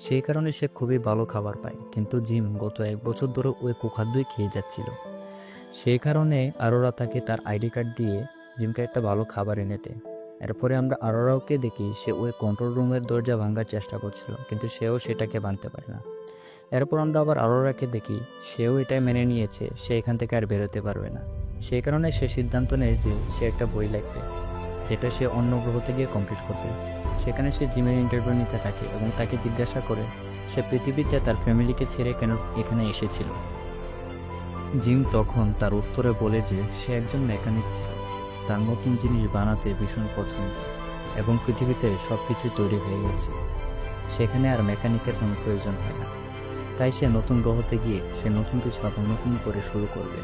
সেই কারণে সে খুবই ভালো খাবার পায়, কিন্তু জিম গত 1 বছর ধরে ওই কুখাদ্যই খেয়ে যাচ্ছিল। সেই কারণে আরোরা তাকে তার আইডি কার্ড দিয়ে জিমকে একটা ভালো খাবার এনে দেয়। এরপরে আমরা আরোরাওকে দেখি সে ওই কন্ট্রোল রুমের দরজা ভাঙার চেষ্টা করছিল, কিন্তু সেও সেটাকে ভাঙতে পারে না। এরপর আমরা আবার আরোরাকে দেখি সেও এটাই মেনে নিয়েছে, সে এখান থেকে আর বেরোতে পারবে না। সেই কারণে সে সিদ্ধান্ত নেয় যে সে একটা বই লিখবে, যেটা সে অন্য গ্রহতে গিয়ে কমপ্লিট করবে। সেখানে সে জিমের ইন্টারভিউ নিতে থাকে এবং তাকে জিজ্ঞাসা করে সে পৃথিবীতে তার ফ্যামিলিকে ছেড়ে কেন এখানে এসেছিল। জিম তখন তার উত্তরে বলে যে সে একজন মেকানিক ছিল, তার নতুন জিনিস বানাতে ভীষণ পছন্দ এবং পৃথিবীতে সব কিছুই তৈরি হয়ে গেছে, সেখানে আর মেকানিকের কোনো প্রয়োজন হয় না। তাই সে নতুন গ্রহতে গিয়ে সে নতুন কিছু আবার নতুন করে শুরু করবে।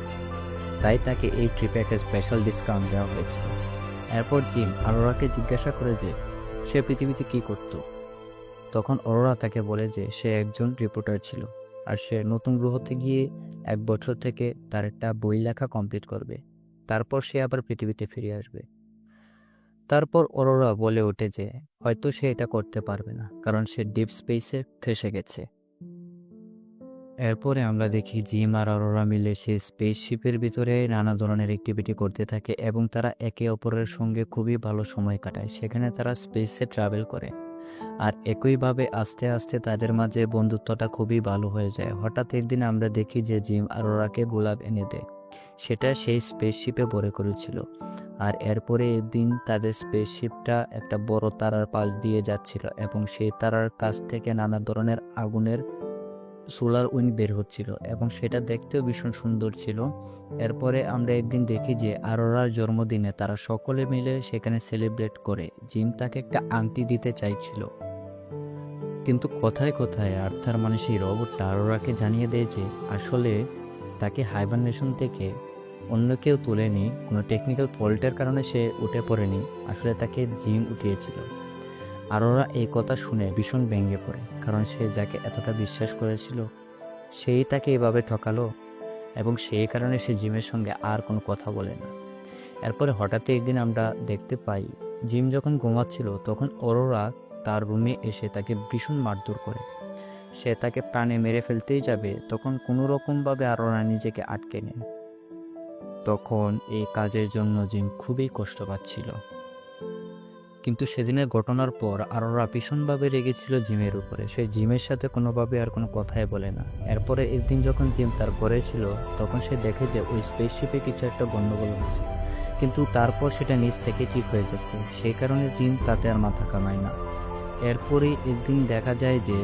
তাই তাকে এই ট্রিপে একটা স্পেশাল ডিসকাউন্ট দেওয়া হয়েছিল। এরপর জিম আরোরাকে জিজ্ঞাসা করে যে সে পৃথিবীতে কি করত। তখন অরোরা তাকে বলে যে সে একজন রিপোর্টার ছিল, আর সে নতুন গ্রহতে গিয়ে 1 বছর থেকে তার একটা বই লেখা কমপ্লিট করবে, তারপর সে আবার পৃথিবীতে ফিরে আসবে। তারপর অরোরা বলে ওঠে যে হয়তো সে এটা করতে পারবে না, কারণ সে ডিপ স্পেসে ফেসে গেছে। এরপরে আমরা দেখি জিম আর অরোরা মিলে সেই স্পেসশিপের ভিতরে নানা ধরনের অ্যাক্টিভিটি করতে থাকে এবং তারা একে অপরের সঙ্গে খুবই ভালো সময় কাটায়। সেখানে তারা স্পেসে ট্রাভেল করে, আর একইভাবে আস্তে আস্তে তাদের মাঝে বন্ধুত্বটা খুবই ভালো হয়ে যায়। হঠাৎ একদিন আমরা দেখি যে জিম আরোরাকে গোলাপ এনে দেয়, সেটা সেই স্পেসশিপে ভরে করেছিল। আর এরপরে একদিন তাদের স্পেসশিপটা একটা বড় তারার পাশ দিয়ে যাচ্ছিল এবং সেই তারার কাছ থেকে নানা ধরনের আগুনের সোলার উইন্ড বের হচ্ছিল এবং সেটা দেখতেও ভীষণ সুন্দর ছিল। এরপরে আমরা একদিন দেখি যে আরোরার জন্মদিনে তারা সকলে মিলে সেখানে সেলিব্রেট করে। জিম তাকে একটা আংটি দিতে চাইছিল, কিন্তু কথায় কথায় আর্থার মানে সেই রোবটটা আরোরাকে জানিয়ে দেয় যে আসলে তাকে হাইবারনেশন থেকে অন্য কেউ তুলেনি, কোনো টেকনিক্যাল ফল্টের কারণে সে উঠে পড়েনি, আসলে তাকে জিম উঠিয়েছিল। আরোরা এই কথা শুনে ভীষণ ভেঙে পড়ে, কারণ সে যাকে এতটা বিশ্বাস করেছিল সেই তাকে এভাবে ঠকালো, এবং সেই কারণে সে জিমের সঙ্গে আর কোনো কথা বলে না। এরপরে হঠাৎ একদিন আমরা দেখতে পাই জিম যখন ঘুমাচ্ছিল তখন অরোরা তার রুমে এসে তাকে ভীষণ মারধর করে। সে তাকে প্রাণে মেরে ফেলতেই যাবে, তখন কোনো রকমভাবে আরোরা নিজেকে আটকে নেয়। তখন এই কাজের জন্য জিম খুবই কষ্ট পাচ্ছিল। কিন্তু সেদিনের ঘটনার পর আরোরা ভীষণভাবে রেগেছিল জিমের উপরে, সে জিমের সাথে কোনোভাবে আর কোনো কথাই বলে না। এরপরে একদিন যখন জিম তার ঘরে ছিল তখন সে দেখে যে ওই স্পেসশিপে কিছু একটা গন্ডগোল হচ্ছে, কিন্তু তারপর সেটা নিজ থেকে ঠিক হয়ে যাচ্ছে। সেই কারণে জিম তাতে আর মাথা কামায় না। এরপরে একদিন দেখা যায় যে